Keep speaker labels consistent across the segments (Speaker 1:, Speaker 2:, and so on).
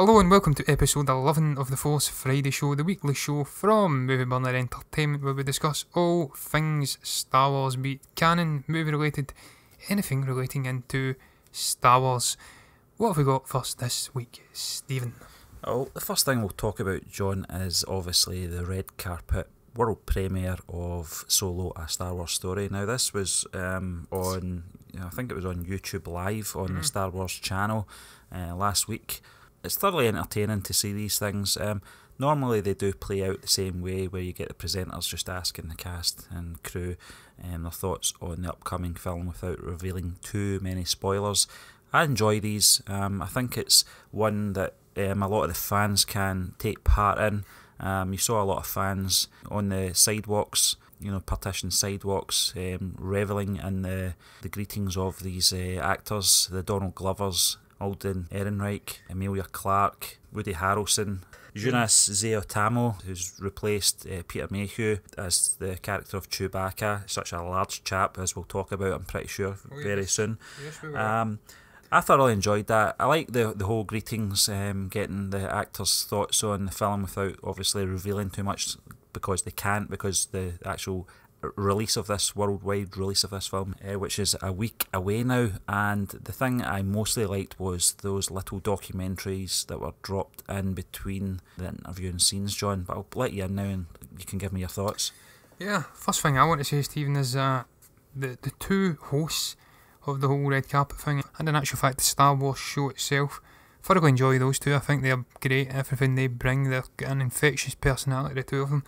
Speaker 1: Hello and welcome to episode 11 of the Force Friday Show, the weekly show from Movie Burner Entertainment, where we discuss all things Star Wars, be it canon, movie related, anything relating into Star Wars. What have we got first this week, Stephen?
Speaker 2: Oh, the first thing we'll talk about, John, is obviously the red carpet world premiere of Solo, A Star Wars Story. Now this was on, I think it was on YouTube Live on the Star Wars channel last week. It's thoroughly entertaining to see these things. Normally they do play out the same way, where you get the presenters just asking the cast and crew their thoughts on the upcoming film without revealing too many spoilers. I enjoy these. I think it's one that a lot of the fans can take part in. You saw a lot of fans on the sidewalks, partition sidewalks, revelling in the greetings of these actors, the Donald Glovers, Alden Ehrenreich, Emilia Clarke, Woody Harrelson, Jonas Zeotamo, who's replaced Peter Mayhew as the character of Chewbacca, such a large chap, as we'll talk about, I'm pretty sure, very soon.
Speaker 1: Yes, we will.
Speaker 2: I thoroughly enjoyed that. I like the whole greetings, getting the actors' thoughts on the film without obviously revealing too much, because they can't, because the actual release of this, worldwide release of this film, which is a week away now. And the thing I mostly liked was those little documentaries that were dropped in between the interview and scenes, John. But I'll let you in now and you can give me your thoughts.
Speaker 1: Yeah, first thing I want to say, Stephen, is the two hosts of the whole red carpet thing, and in actual fact the Star Wars show itself, thoroughly enjoy those two. I think they're great. Everything they bring, they've got an infectious personality, the two of them.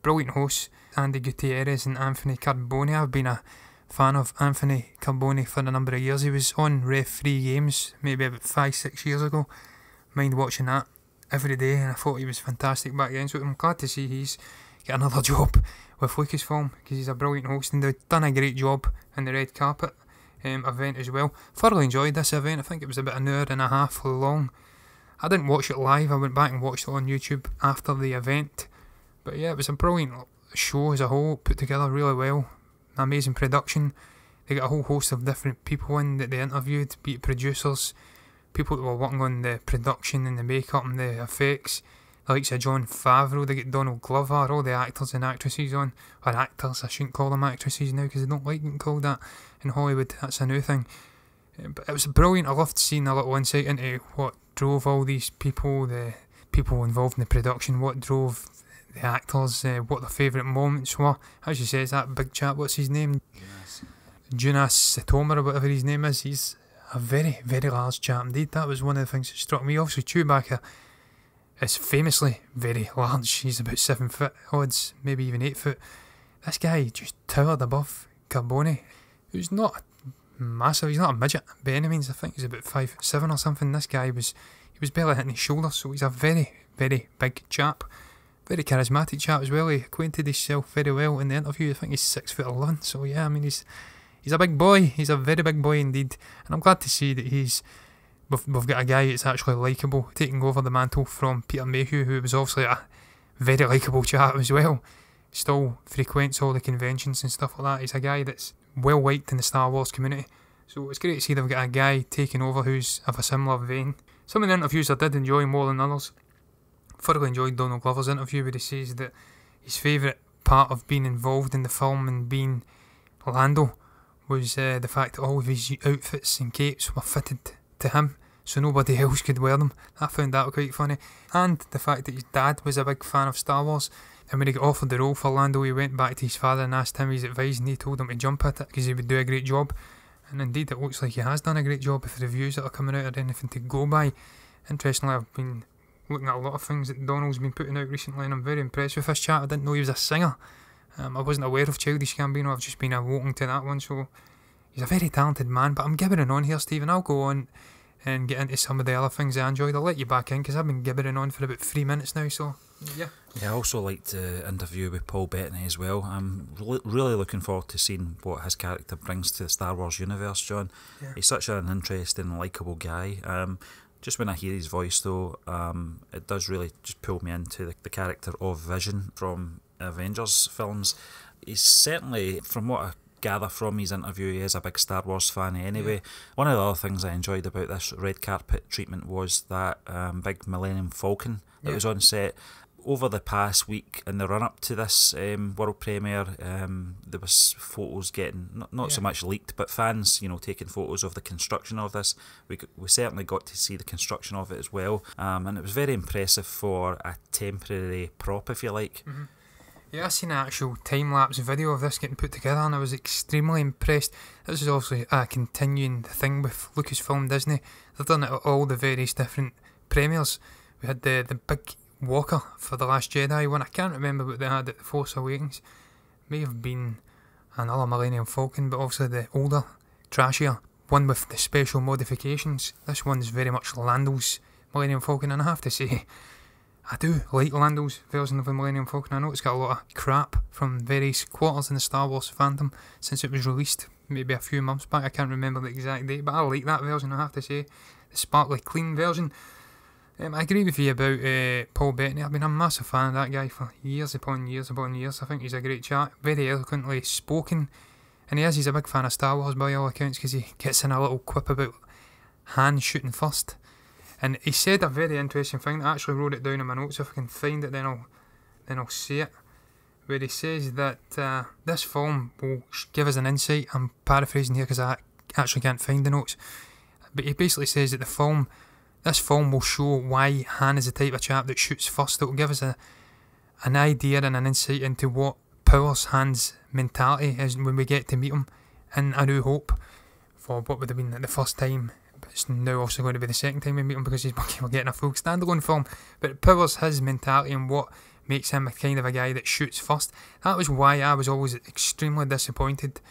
Speaker 1: Brilliant hosts, Andy Gutierrez and Anthony Carbone. I've been a fan of Anthony Carbone for a number of years. He was on Referee Games maybe about 5-6 years ago. Mind watching that every day, and I thought he was fantastic back then, so I'm glad to see he's got another job with Lucasfilm, because he's a brilliant host and they've done a great job in the red carpet event as well. Thoroughly enjoyed this event. I think it was about an hour and a half long. I didn't watch it live, I went back and watched it on YouTube after the event. But yeah, it was a brilliant show as a whole, put together really well. Amazing production. They got a whole host of different people in that they interviewed, be it producers, people that were working on the production and the makeup and the effects. The likes of Jon Favreau, they get Donald Glover, all the actors and actresses on. Or actors, I shouldn't call them actresses now because they don't like getting called that in Hollywood. That's a new thing. But it was brilliant. I loved seeing a little insight into what drove all these people, the people involved in the production, what drove the actors, what their favourite moments were. As you says, that big chap, what's his name? Jonas Satomer, or whatever his name is. He's a very, very large chap indeed. That was one of the things that struck me. Obviously, Chewbacca is famously very large. He's about 7 foot odds, maybe even 8 foot. This guy just towered above Carbone, who's not massive. He's not a midget by any means. I think he's about 5'7" or something. This guy was barely hitting his shoulder, so he's a very, very big chap. Very charismatic chap as well. He acquainted himself very well in the interview. I think he's 6'11", so yeah, I mean he's a big boy. He's a very big boy indeed, and I'm glad to see that we've got a guy that's actually likeable, taking over the mantle from Peter Mayhew, who was obviously a very likeable chap as well. Still frequents all the conventions and stuff like that. He's a guy that's well liked in the Star Wars community, so it's great to see they've got a guy taking over who's of a similar vein. Some of the interviews I did enjoy more than others. Thoroughly enjoyed Donald Glover's interview, where he says that his favourite part of being involved in the film and being Lando was the fact that all of his outfits and capes were fitted to him, so nobody else could wear them. I found that quite funny. And the fact that his dad was a big fan of Star Wars, and when he got offered the role for Lando, he went back to his father and asked him his advice, and he told him to jump at it because he would do a great job. And indeed it looks like he has done a great job if the reviews that are coming out are anything to go by. Interestingly, I've been looking at a lot of things that Donald's been putting out recently, and I'm very impressed with this chat. I didn't know he was a singer. I wasn't aware of Childish Gambino. I've just been awoken to that one, so he's a very talented man. But I'm gibbering on here, Stephen. I'll go on and get into some of the other things I enjoyed. I'll let you back in because I've been gibbering on for about 3 minutes now, so yeah.
Speaker 2: Yeah, I also liked the interview with Paul Bettany as well. I'm really looking forward to seeing what his character brings to the Star Wars universe, John. Yeah. He's such an interesting, likeable guy. Just when I hear his voice though, it does really just pull me into the character of Vision from Avengers films. He's certainly, from what I gather from his interview, he is a big Star Wars fan anyway. One of the other things I enjoyed about this red carpet treatment was that big Millennium Falcon that was on set. Over the past week, in the run-up to this world premiere, there was photos getting, not so much leaked, but fans, taking photos of the construction of this. We certainly got to see the construction of it as well, and it was very impressive for a temporary prop, if you like.
Speaker 1: Mm-hmm. Yeah, I seen an actual time-lapse video of this getting put together, and I was extremely impressed. This is obviously a continuing thing with Lucasfilm Disney. They've done it at all the various different premieres. We had the big walker for The Last Jedi one. I can't remember what they had at The Force Awakens. May have been another Millennium Falcon, but obviously the older, trashier one with the special modifications. This one's very much Lando's Millennium Falcon, and I have to say, I do like Lando's version of the Millennium Falcon. I know it's got a lot of crap from various quarters in the Star Wars fandom since it was released maybe a few months back. I can't remember the exact date, but I like that version, I have to say. The sparkly clean version. I agree with you about Paul Bettany. I've been a massive fan of that guy for years upon years upon years. I think he's a great chat, very eloquently spoken, and he's a big fan of Star Wars by all accounts, because he gets in a little quip about Han shooting first. And he said a very interesting thing. I actually wrote it down in my notes. If I can find it, then I'll say it. Where he says that this film will give us an insight. I'm paraphrasing here because I actually can't find the notes. But he basically says that this film will show why Han is the type of chap that shoots first. It will give us an idea and an insight into what powers Han's mentality is when we get to meet him in A New Hope, for what would have been the first time. But it's now also going to be the second time we meet him, because we're getting a full standalone film. But it powers his mentality and what makes him a kind of a guy that shoots first. That was why I was always extremely disappointed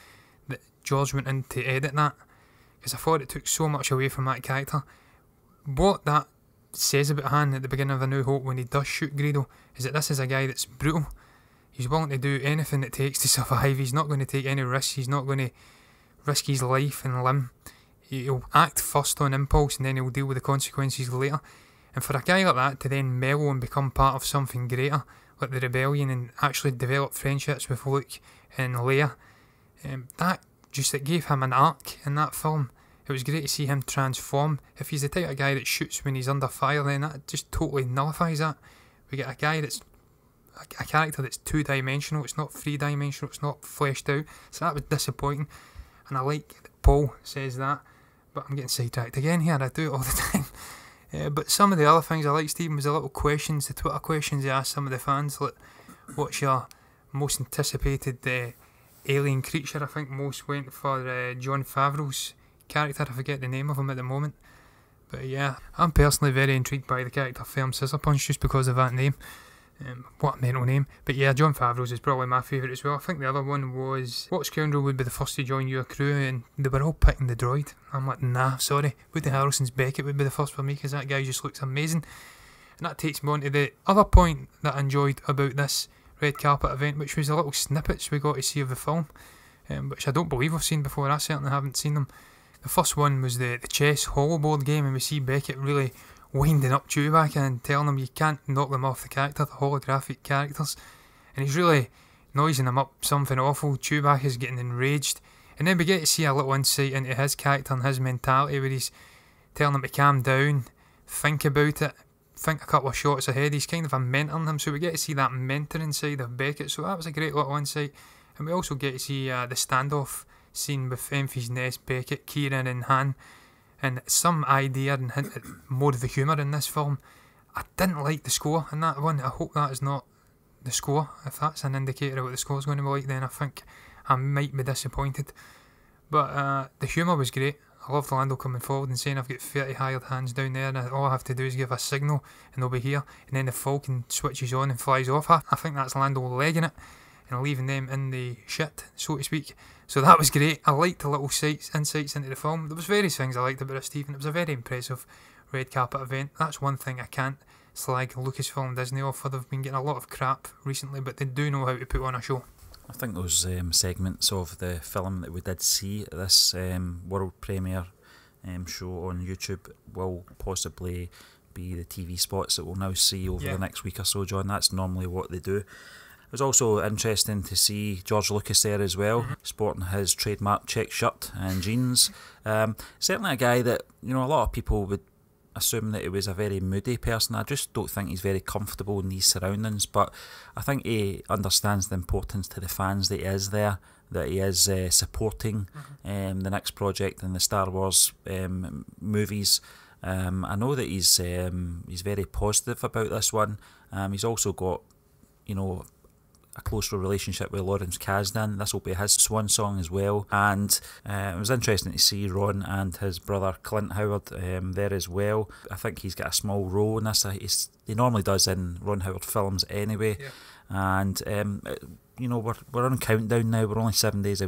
Speaker 1: that George went in to edit that, because I thought it took so much away from that character. What that says about Han at the beginning of A New Hope when he does shoot Greedo is that this is a guy that's brutal. He's willing to do anything it takes to survive. He's not going to take any risks. He's not going to risk his life and limb. He'll act first on impulse, and then he'll deal with the consequences later. And for a guy like that to then mellow and become part of something greater, like the rebellion, and actually develop friendships with Luke and Leia, it gave him an arc in that film. It was great to see him transform. If he's the type of guy that shoots when he's under fire, then that just totally nullifies that. We get a guy that's a character that's two-dimensional. It's not three-dimensional. It's not fleshed out. So that was disappointing. And I like that Paul says that. But I'm getting sidetracked again here. I do it all the time. But some of the other things I like, Stephen, was the little questions, the Twitter questions he asked some of the fans. Like, what's your most anticipated alien creature? I think most went for Jon Favreau's character. I forget the name of him at the moment, but yeah, I'm personally very intrigued by the character Firm Scissorpunch just because of that name. What a mental name. But yeah, Jon Favreau's is probably my favourite as well. I think the other one was, what scoundrel would be the first to join your crew? And they were all picking the droid. I'm like, nah, sorry, Woody Harrelson's Beckett would be the first for me, because that guy just looks amazing. And that takes me on to the other point that I enjoyed about this red carpet event, which was the little snippets we got to see of the film, which I don't believe I've seen before. I certainly haven't seen them. The first one was the chess holoboard game, and we see Beckett really winding up Chewbacca and telling him you can't knock them off the character, the holographic characters. And he's really noising him up something awful. Chewbacca's getting enraged. And then we get to see a little insight into his character and his mentality, where he's telling him to calm down, think about it, think a couple of shots ahead. He's kind of a mentoring him, so we get to see that mentoring side of Beckett. So that was a great little insight. And we also get to see the standoff scene with Enfys Nest, Beckett, Kieran and Han, and some idea and hint at more of the humour in this film. I didn't like the score in that one. I hope that is not the score. If that's an indicator of what the score is going to be like, then I think I might be disappointed. But the humour was great. I loved Lando coming forward and saying, I've got 30 hired hands down there, and all I have to do is give a signal and they'll be here. And then the Falcon switches on and flies off. I think that's Lando legging it and leaving them in the shit, so to speak. So that was great. I liked the little insights into the film. There was various things I liked about it, Stephen. It was a very impressive red carpet event. That's one thing I can't slag Lucasfilm Disney off for. They've been getting a lot of crap recently, but they do know how to put on a show.
Speaker 2: I think those segments of the film that we did see at this world premiere show on YouTube will possibly be the TV spots that we'll now see over the next week or so, John. That's normally what they do. was also interesting to see George Lucas there as well, sporting his trademark check shirt and jeans. Certainly a guy that, a lot of people would assume that he was a very moody person. I just don't think he's very comfortable in these surroundings, but I think he understands the importance to the fans that he is there, that he is supporting the next project in the Star Wars movies. I know that he's very positive about this one. He's also got, a closer relationship with Lawrence Kasdan. This will be his swan song as well, and it was interesting to see Ron and his brother Clint Howard there as well. I think he's got a small role in this. He normally does in Ron Howard films anyway, and we're on countdown now. We're only 7 days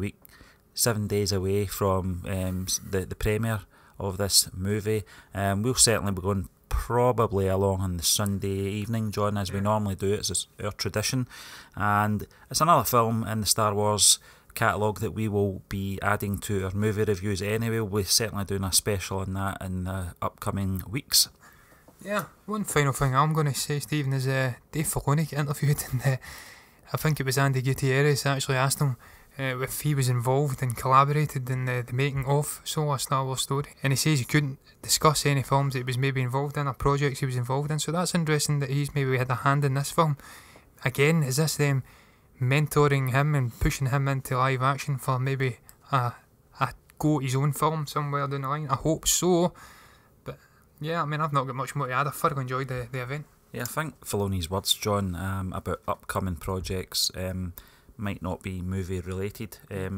Speaker 2: away from the premiere of this movie. We'll certainly be going probably along on the Sunday evening, John, as we normally do. It's our tradition, and it's another film in the Star Wars catalogue that we will be adding to our movie reviews anyway. We'll be certainly doing a special on that in the upcoming weeks.
Speaker 1: Yeah, one final thing I'm going to say, Stephen, is Dave Filoni got interviewed, and I think it was Andy Gutierrez actually asked him if he was involved and collaborated in the making of Solo, a Star Wars Story, and he says he couldn't discuss any films that he was maybe involved in or projects he was involved in. So that's interesting that he's maybe had a hand in this film. Again, is this them mentoring him and pushing him into live action for maybe a go at his own film somewhere down the line? I hope so, but yeah, I mean, I've not got much more to add. I thoroughly enjoyed the event. Yeah,
Speaker 2: I think Filoni's words, John, about upcoming projects might not be movie related.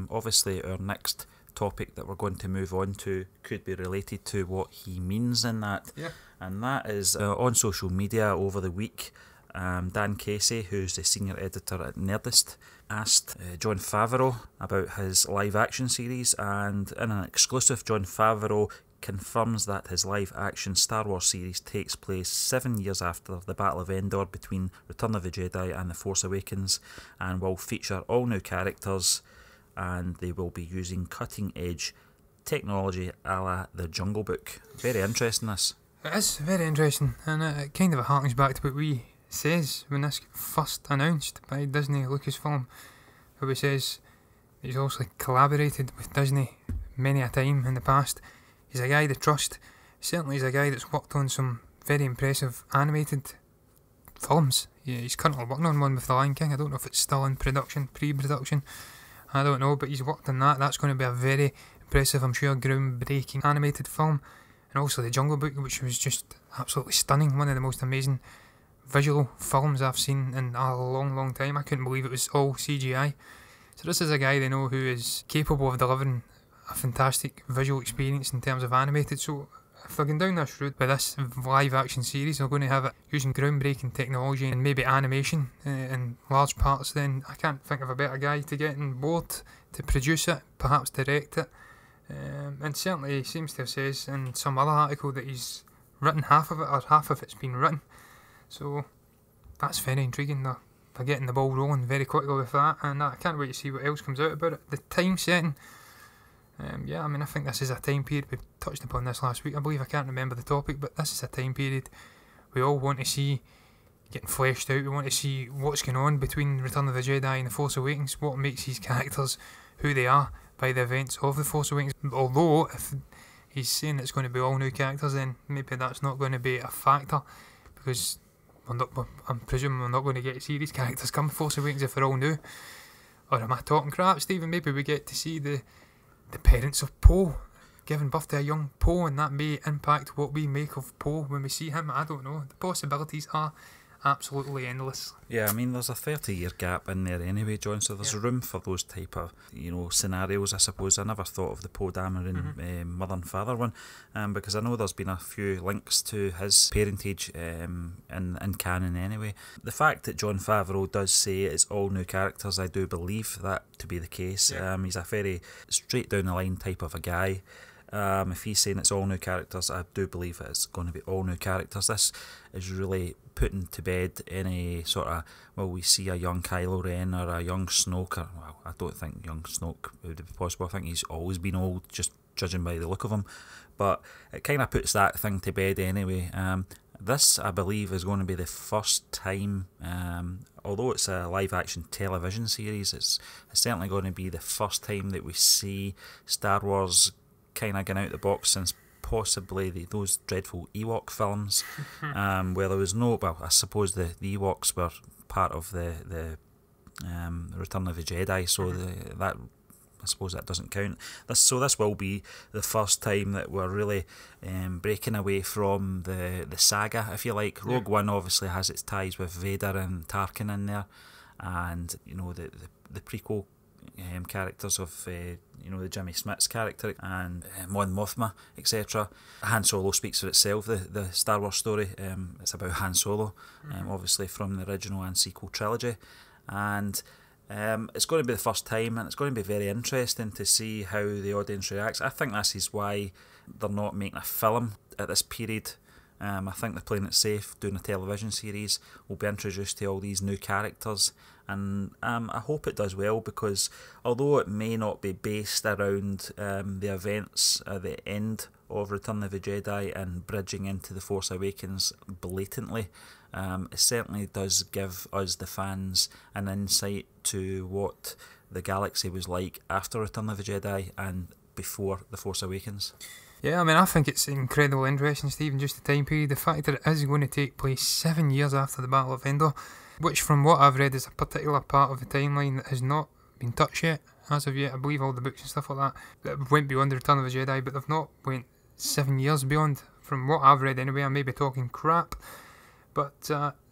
Speaker 2: Obviously our next topic that we're going to move on to could be related to what he means in that, and that is on social media over the week. Dan Casey, who's the senior editor at Nerdist, asked Jon Favreau about his live action series, and in an exclusive, Jon Favreau confirms that his live action Star Wars series takes place 7 years after the Battle of Endor between Return of the Jedi and The Force Awakens, and will feature all new characters, and they will be using cutting edge technology a la the Jungle Book. Very interesting, this.
Speaker 1: It is very interesting, and it kind of harkens back to what we says when this first announced by Disney Lucasfilm, where he says he's also collaborated with Disney many a time in the past. He's a guy to trust. Certainly he's a guy that's worked on some very impressive animated films. Yeah, he's currently working on one with The Lion King. I don't know if it's still in production, pre-production, I don't know, but he's worked on that. That's going to be a very impressive, I'm sure, groundbreaking animated film. And also The Jungle Book, which was just absolutely stunning. One of the most amazing visual films I've seen in a long, long time. I couldn't believe it was all CGI. So this is a guy they know who is capable of delivering a fantastic visual experience in terms of animated. So if they're going down this route with this live action series, they're going to have it using groundbreaking technology and maybe animation in large parts, then I can't think of a better guy to get on board to produce it, perhaps direct it. And certainly he seems to have says in some other article that he's written half of it, or half of it's been written. So that's very intriguing. They're getting the ball rolling very quickly with that, and I can't wait to see what else comes out about it. The time setting, I mean, I think this is a time period, we touched upon this last week, I believe, I can't remember the topic, but this is a time period we all want to see getting fleshed out. We want to see what's going on between Return of the Jedi and The Force Awakens, what makes these characters who they are by the events of The Force Awakens. Although, if he's saying it's going to be all new characters, then maybe that's not going to be a factor, because I'm presuming we're not going to get to see these characters come Force Awakens if they're all new. Or am I talking crap, Stephen? Maybe we get to see the parents of Poe giving birth to a young Poe, and that may impact what we make of Poe when we see him. I don't know. The possibilities are absolutely endless.
Speaker 2: Yeah, I mean, there's a 30-year gap in there anyway, John, so there's room for those type of, scenarios, I suppose. I never thought of the Poe Dameron mother and father one, because I know there's been a few links to his parentage in canon anyway. The fact that Jon Favreau does say it's all new characters, I do believe that to be the case. He's a very straight down the line type of a guy. If he's saying it's all new characters, I do believe it's going to be all new characters. This is really putting to bed any sort of, we see a young Kylo Ren or a young Snoke. I don't think young Snoke would be possible. I think he's always been old, just judging by the look of him. But it kind of puts that thing to bed anyway. This, I believe, is going to be the first time, although it's a live-action television series, it's certainly going to be the first time that we see Star Wars kind of going out the box since possibly those dreadful Ewok films, where there was no, well, I suppose the Ewoks were part of the Return of the Jedi, so that, I suppose that doesn't count. This will be the first time that we're really breaking away from the saga, if you like. Rogue One obviously has its ties with Vader and Tarkin in there, and you know the prequel characters of the Jimmy Smits character and Mon Mothma, etc. Han Solo speaks for itself. The Star Wars story, it's about Han Solo, obviously from the original and sequel trilogy, and it's going to be the first time, and it's going to be very interesting to see how the audience reacts. I think this is why they're not making a film at this period. I think they're playing it safe, doing a television series. We'll be introduced to all these new characters, and I hope it does well, because although it may not be based around the events at the end of Return of the Jedi and bridging into The Force Awakens blatantly, it certainly does give us, the fans, an insight to what the galaxy was like after Return of the Jedi and before The Force Awakens.
Speaker 1: Yeah, I mean, I think it's incredibly interesting, Stephen, just the time period. The fact that it is going to take place 7 years after the Battle of Endor, which from what I've read is a particular part of the timeline that has not been touched yet, as of yet. I believe all the books and stuff like that went beyond the Return of the Jedi, but they've not went 7 years beyond, from what I've read anyway. I may be talking crap, but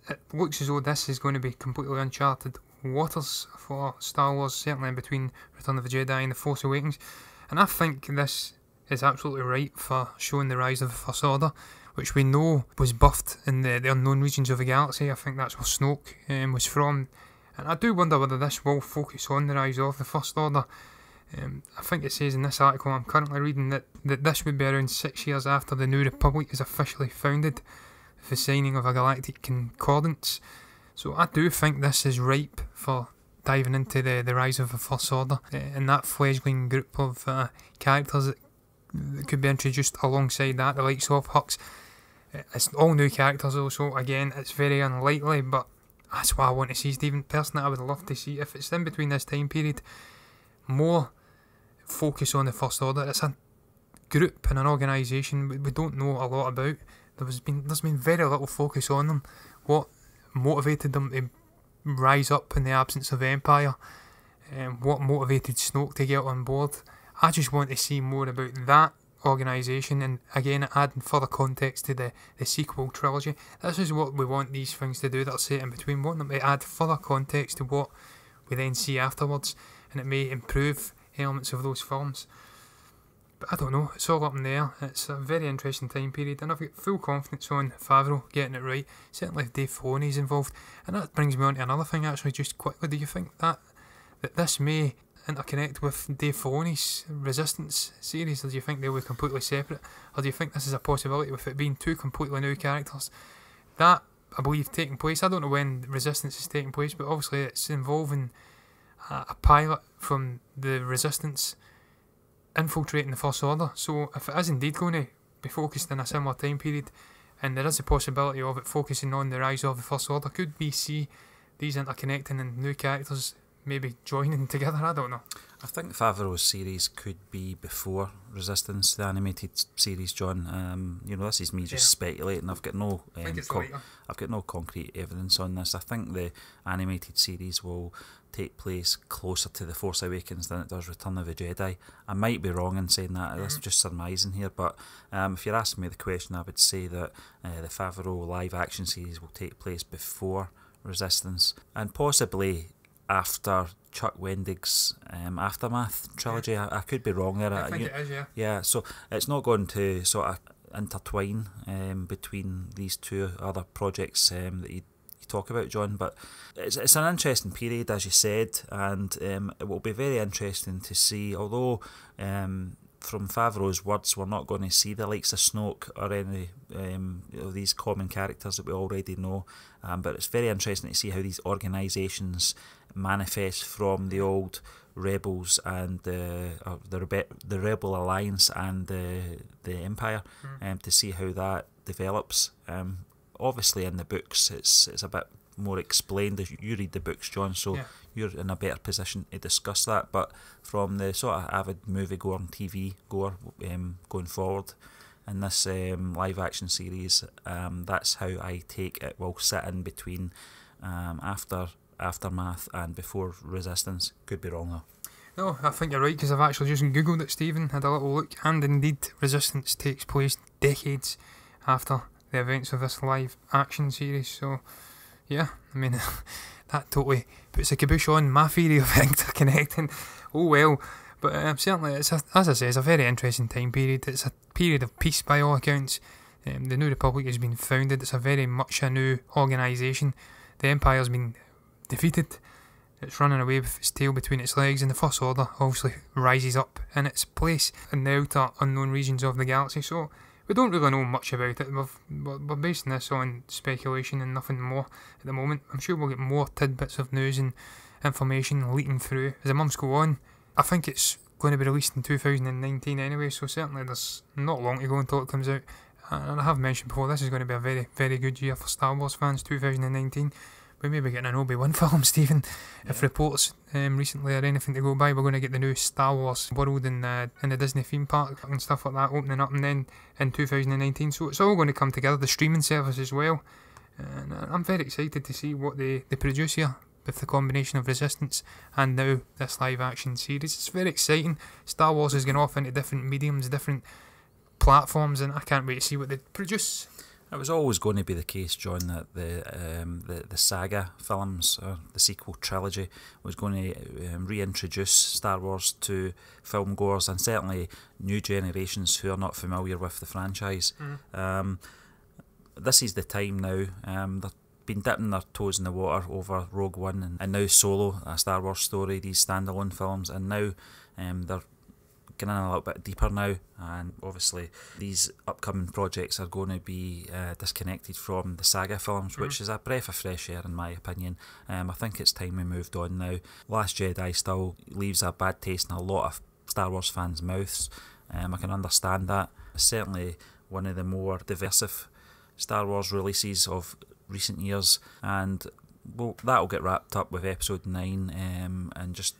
Speaker 1: it looks as though this is going to be completely uncharted waters for Star Wars, certainly in between Return of the Jedi and The Force Awakens. And I think this is absolutely right for showing the rise of the First Order, which we know was buffed in the unknown regions of the galaxy. I think that's where Snoke was from. And I do wonder whether this will focus on the rise of the First Order. I think it says in this article I'm currently reading that this would be around 6 years after the New Republic is officially founded, the signing of a galactic concordance. So I do think this is ripe for diving into the rise of the First Order, and that fledgling group of characters that could be introduced alongside that, the likes of Hux. It's all new characters though, so again, it's very unlikely, but that's what I want to see, Stephen. Personally, I would love to see, if it's in between this time period, more focus on the First Order. It's a group and an organisation we don't know a lot about. There's been very little focus on them. What motivated them to rise up in the absence of the Empire? What motivated Snoke to get on board? I just want to see more about that organisation, and again, adding further context to the sequel trilogy. This is what we want these things to do that are set in between. We want them to add further context to what we then see afterwards, and it may improve elements of those films. But I don't know, it's all up in the air. It's a very interesting time period, and I've got full confidence on Favreau getting it right, certainly if Dave Filoni's involved. And that brings me on to another thing actually, just quickly. Do you think that this may interconnect with Dave Filoni's Resistance series, or do you think they'll be completely separate? Or do you think this is a possibility with it being two completely new characters? That, I believe, taking place, I don't know when Resistance is taking place, but obviously it's involving a pilot from the Resistance infiltrating the First Order. So if it is indeed going to be focused in a similar time period, and there is a possibility of it focusing on the rise of the First Order, could we see these interconnecting and new characters maybe joining together? I don't know.
Speaker 2: I think Favreau's series could be before Resistance, the animated series, John. This is me just speculating. I've got no concrete evidence on this. I think the animated series will take place closer to The Force Awakens than it does Return of the Jedi. I might be wrong in saying that. That's just surmising here, but if you're asking me the question, I would say that the Favreau live action series will take place before Resistance, and possibly after Chuck Wendig's Aftermath trilogy. I could be wrong there.
Speaker 1: I think it is, yeah.
Speaker 2: Yeah, so it's not going to sort of intertwine between these two other projects that you talk about, John, but it's an interesting period, as you said, and it will be very interesting to see, although from Favreau's words, we're not going to see the likes of Snoke or any of these common characters that we already know, but it's very interesting to see how these organisations manifest from the old rebels and the Rebel Alliance and the Empire, to see how that develops. obviously in the books it's a bit more explained as you read the books, John, so you're in a better position to discuss that. But from the sort of avid movie goer and TV goer going forward in this live action series, that's how I take it will sit in between Aftermath and before Resistance. Could be wrong though.
Speaker 1: No, I think you're right, because I've actually just googled it, Stephen, had a little look, and indeed Resistance takes place decades after the events of this live action series. So yeah, I mean, that totally puts a kibosh on my theory of interconnecting. Oh well. But certainly, as I say, it's a very interesting time period. It's a period of peace by all accounts. The New Republic has been founded. It's a very much a new organisation. The Empire's been defeated. It's running away with its tail between its legs, and the First Order obviously rises up in its place in the outer unknown regions of the galaxy. So we don't really know much about it. We're basing this on speculation and nothing more at the moment. I'm sure we'll get more tidbits of news and information leaking through as the months go on. I think it's going to be released in 2019 anyway, so certainly there's not long to go until it comes out. And I have mentioned before, this is going to be a very, very good year for Star Wars fans, 2019. We may be getting an Obi-Wan film, Stephen. Yeah. If reports recently are anything to go by, we're going to get the new Star Wars world in the Disney theme park and stuff like that opening up, and then in 2019. So it's all going to come together, the streaming service as well. And I'm very excited to see what they produce here with the combination of Resistance and now this live action series. It's very exciting. Star Wars is going off into different mediums, different platforms, and I can't wait to see what they produce.
Speaker 2: It was always going to be the case, John, that the Saga films, or the sequel trilogy, was going to reintroduce Star Wars to film goers, and certainly new generations who are not familiar with the franchise. This is the time now. They've been dipping their toes in the water over Rogue One and now Solo, a Star Wars story, these standalone films, and now they're getting in a little bit deeper now, and obviously these upcoming projects are going to be disconnected from the Saga films, which is a breath of fresh air in my opinion. I think it's time we moved on now. Last Jedi still leaves a bad taste in a lot of Star Wars fans' mouths. I can understand that. It's certainly one of the more divisive Star Wars releases of recent years, and that'll get wrapped up with episode 9 and just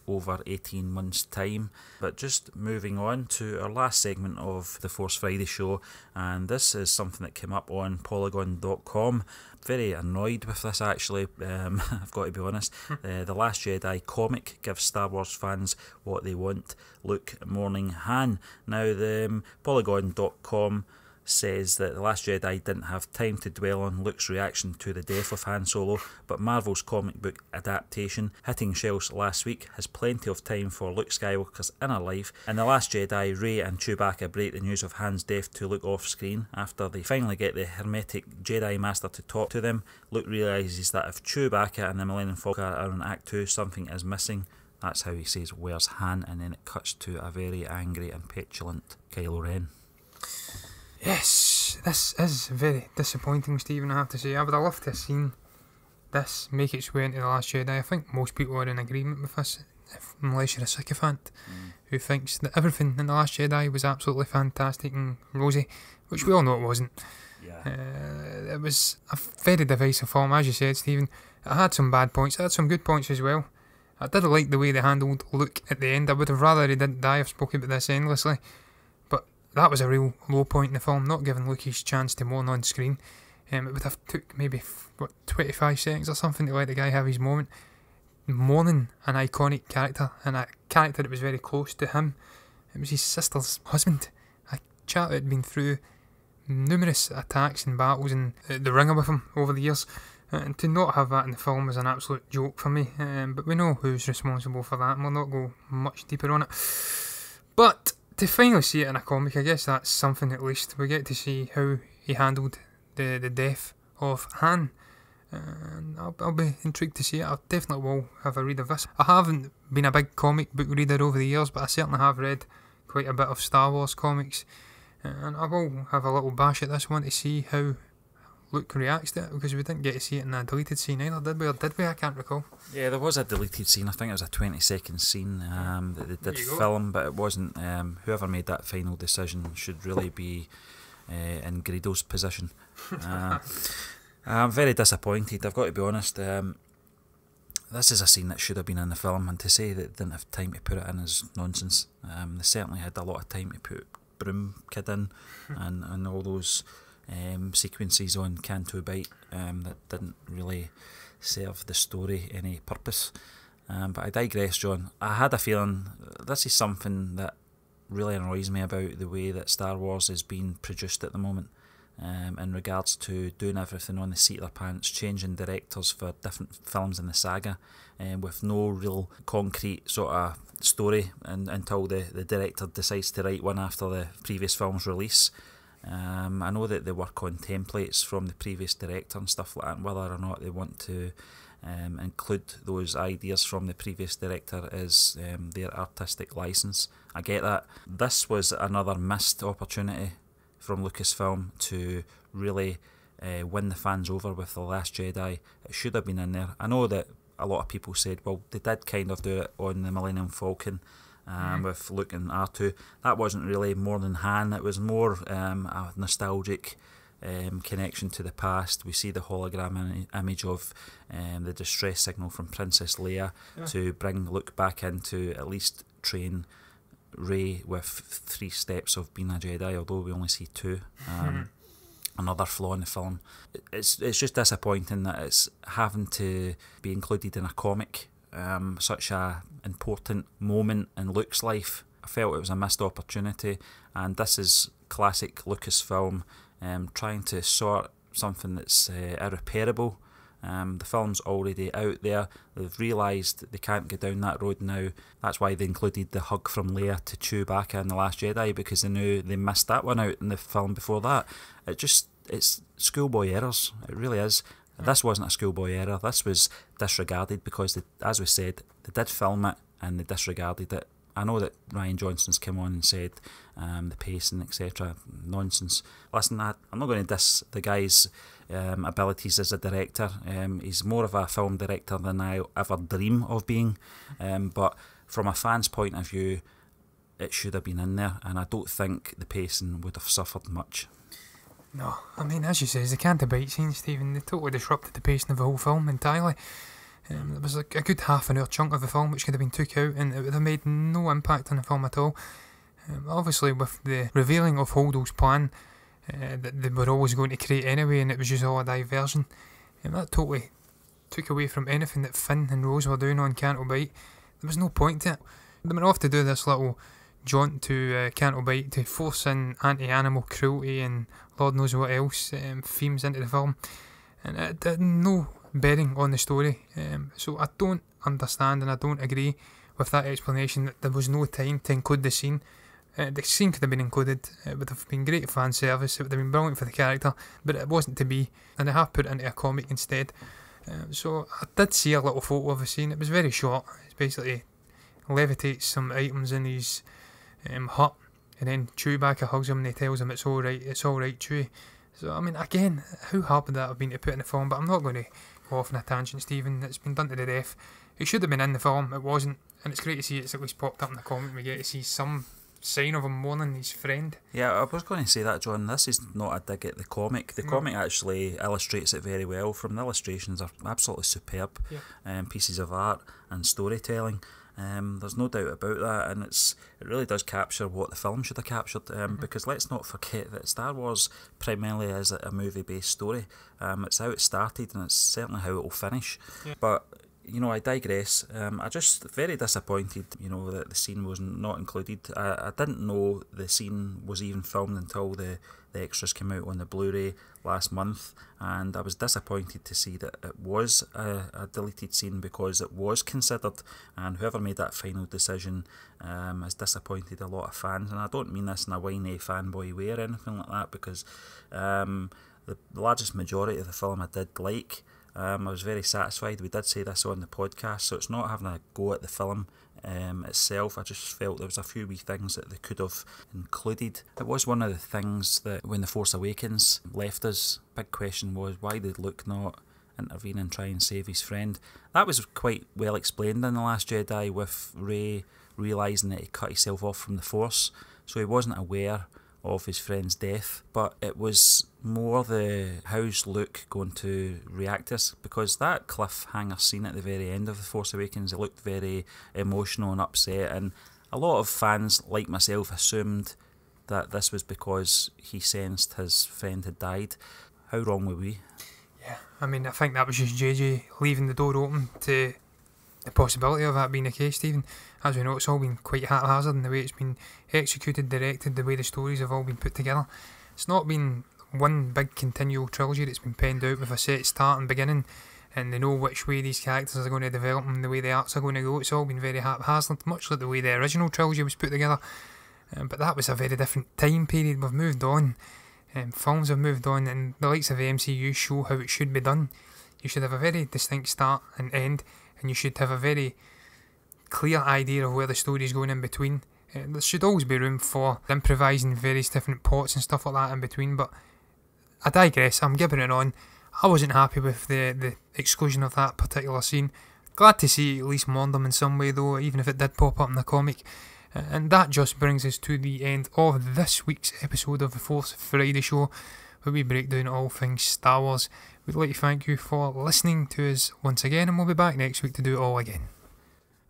Speaker 2: over 18 months time. But just moving on to our last segment of the Force Friday show, and this is something that came up on Polygon.com. Very annoyed with this actually, I've got to be honest. The Last Jedi comic gives Star Wars fans what they want: Luke mourning Han. Now the Polygon.com says that The Last Jedi didn't have time to dwell on Luke's reaction to the death of Han Solo, but Marvel's comic book adaptation, hitting shelves last week, has plenty of time for Luke Skywalker's inner life. In The Last Jedi, Rey and Chewbacca break the news of Han's death to Luke off screen. After they finally get the hermetic Jedi Master to talk to them, Luke realises that if Chewbacca and the Millennium Falcon are in Act 2, something is missing. That's how he says, "Where's Han?" And then it cuts to a very angry and petulant Kylo Ren.
Speaker 1: Yes, this is very disappointing, Stephen, I have to say. I would have loved to have seen this make its way into The Last Jedi. I think most people are in agreement with this, unless you're a sycophant who thinks that everything in The Last Jedi was absolutely fantastic and rosy, which we all know it wasn't. Yeah. It was a very divisive film, as you said, Stephen. It had some bad points, it had some good points as well. I did like the way they handled Luke at the end. I would have rather he didn't die. I've spoken about this endlessly. That was a real low point in the film, not giving Luke his chance to mourn on screen. It would have took maybe 25 seconds or something to let the guy have his moment. Mourning an iconic character, and a character that was very close to him. It was his sister's husband. A chap that had been through numerous attacks and battles and the ringer with him over the years. And to not have that in the film was an absolute joke for me. But we know who's responsible for that, and we'll not go much deeper on it. But to finally see it in a comic, I guess that's something at least. We get to see how he handled the death of Han. And I'll be intrigued to see it. I definitely will have a read of this. I haven't been a big comic book reader over the years, but I certainly have read quite a bit of Star Wars comics. And I will have a little bash at this one to see how Luke reacts to it, because we didn't get to see it in a deleted scene either, did we? Or did we? I can't recall. Yeah,
Speaker 2: there was a deleted scene. I think it was a 20-second scene that they did film, but it wasn't. Whoever made that final decision should really be in Greedo's position. I'm very disappointed, I've got to be honest. This is a scene that should have been in the film, and to say that they didn't have time to put it in is nonsense. They certainly had a lot of time to put Broom Kid in, and all those sequences on Canto Bight that didn't really serve the story any purpose. But I digress, John. I had a feeling this is something that really annoys me about the way that Star Wars is being produced at the moment, in regards to doing everything on the seat of their pants, changing directors for different films in the saga, with no real concrete sort of story until the director decides to write one after the previous film's release. I know that they work on templates from the previous director and stuff like that, and whether or not they want to include those ideas from the previous director is their artistic license. I get that. This was another missed opportunity from Lucasfilm to really win the fans over with The Last Jedi. It should have been in there. I know that a lot of people said, well, they did kind of do it on the Millennium Falcon with Luke and R2. That wasn't really more than Han. It was more a nostalgic connection to the past. We see the hologram image of the distress signal from Princess Leia to bring Luke back in to at least train Rey with 3 steps of being a Jedi, although we only see 2. Another flaw in the film. It's just disappointing that it's having to be included in a comic, such a important moment in Luke's life. I felt it was a missed opportunity, and this is classic Lucasfilm trying to sort something that's irreparable. The film's already out there. They've realised they can't go down that road now. That's why they included the hug from Leia to Chewbacca in The Last Jedi, because they knew they missed that one out in the film before that. It's schoolboy errors. It really is. This wasn't a schoolboy error. This was disregarded because, as we said, they did film it and they disregarded it. I know that Ryan Johnson's come on and said the pacing, etc. Nonsense. Listen, I'm not going to diss the guy's abilities as a director. He's more of a film director than I ever dream of being. But from a fan's point of view, it should have been in there, and I don't think the pacing would have suffered much.
Speaker 1: No, I mean, as you say, the Canto Bight scene, Stephen, they totally disrupted the pacing of the whole film entirely. There was like a good half an hour chunk of the film which could have been took out, and it would have made no impact on the film at all. Obviously, with the revealing of Holdo's plan that they were always going to create anyway, and it was just all a diversion, that totally took away from anything that Finn and Rose were doing on Canto Bight. There was no point to it. They went off to do this little jaunt to Canto Bight to force in anti-animal cruelty and Lord knows what else themes into the film, and it had no bearing on the story. So I don't understand and I don't agree with that explanation that there was no time to include the scene. The scene could have been included. It would have been great fan service. It would have been brilliant for the character, but it wasn't to be, and they have put it into a comic instead. So I did see a little photo of the scene. It was very short. It's basically levitates some items in his hut, and then Chewbacca hugs him and he tells him it's alright, Chewie. So I mean, again, how hard would that have been to put in the film? But I'm not going to go off on a tangent, Stephen. It's been done to the death. It should have been in the film. It wasn't, and it's great to see it's at least popped up in the comic. We get to see some sign of him mourning his friend.
Speaker 2: Yeah, I was going to say that, John. This is not a dig at the comic. The comic actually illustrates it very well. From the illustrations are absolutely superb, pieces of art and storytelling. There's no doubt about that, and it really does capture what the film should have captured. Because let's not forget that Star Wars primarily is a movie-based story. It's how it started, and it's certainly how it will finish. Yeah. But I digress. I just very disappointed, that the scene was not included. I didn't know the scene was even filmed until the extras came out on the Blu-ray last month, and I was disappointed to see that it was a deleted scene, because it was considered, and whoever made that final decision has disappointed a lot of fans. And I don't mean this in a whiny fanboy way or anything like that, because the largest majority of the film I did like. I was very satisfied. We did say this on the podcast, so it's not having a go at the film itself. I just felt there was a few wee things that they could have included. It was one of the things that when The Force Awakens left us, big question was, why did Luke not intervene and try and save his friend? That was quite well explained in The Last Jedi, with Rey realising that he cut himself off from the Force, so he wasn't aware of his friend's death, but it was more the how's Luke going to react to this, because that cliffhanger scene at the very end of The Force Awakens, it looked very emotional and upset, and a lot of fans like myself assumed that this was because he sensed his friend had died. How wrong were we?
Speaker 1: Yeah, I mean, I think that was just JJ leaving the door open to the possibility of that being the case, Stephen. As we know, it's all been quite haphazard in the way it's been executed, directed, the way the stories have all been put together. It's not been one big continual trilogy that's been penned out with a set start and beginning, and they know which way these characters are going to develop and the way the arcs are going to go. It's all been very haphazard, much like the way the original trilogy was put together. But that was a very different time period. We've moved on. Films have moved on, and the likes of the MCU show how it should be done. You should have a very distinct start and end, and you should have a very clear idea of where the story is going in between. There should always be room for improvising various different plots and stuff like that in between, but I digress. I'm gibbering on. I wasn't happy with the exclusion of that particular scene. Glad to see it at least mourned them in some way though, even if it did pop up in the comic. And that just brings us to the end of this week's episode of the Force Friday Show, where we break down all things Star Wars. We'd like to thank you for listening to us once again, and we'll be back next week to do it all again.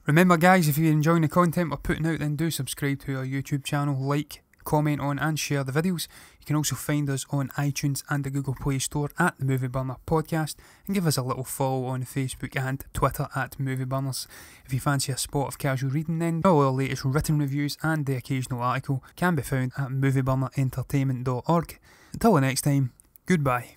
Speaker 1: Remember guys, if you're enjoying the content we're putting out, then do subscribe to our YouTube channel, like, comment on and share the videos. You can also find us on iTunes and the Google Play Store at the Movie Burner Podcast, and give us a little follow on Facebook and Twitter at Movie Burners. If you fancy a spot of casual reading, then all our latest written reviews and the occasional article can be found at movieburnerintertainment.org. Until the next time, goodbye.